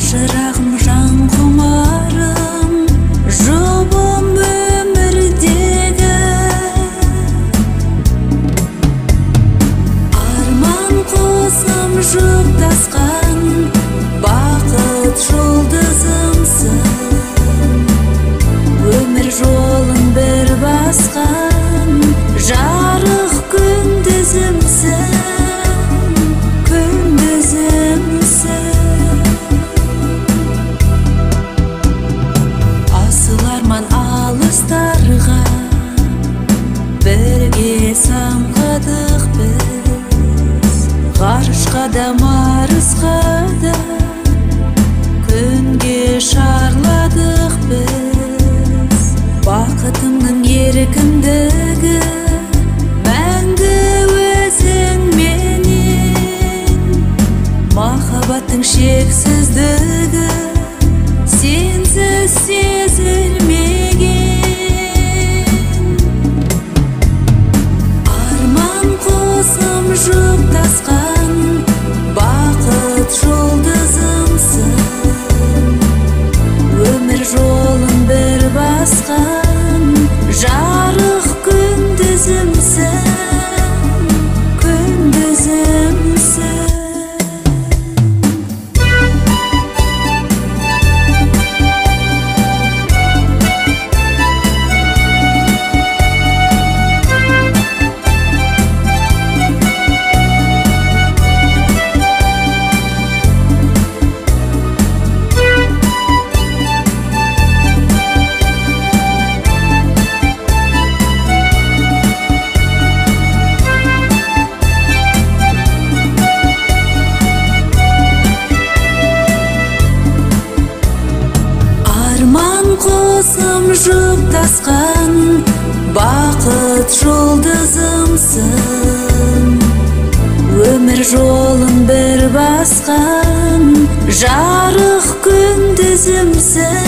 шырағым, жан құмарым, жұбым өмірдегі. Арман қосым жұптасқан, бақыт жұлдызымсың. Өмір жолын бір басқан, жарық күндізімсің. Бірге самғадық біз, ғарышқа да Марсқа да, күнге шарладық біз. Бақытымның еркіндігі, мәңгі өзіңменен. Махаббаттың шексіздігі, сенсіз сезілмеген. Жұптасқан, бақыт жұлдызымсың. Өмір жолын бір басқан, жарық күндізімсің. Күндізімсің. Қосым жұптасқан, бақыт жұлдызымсың. Өмір жолын бір басқан, жарық күндізімсің.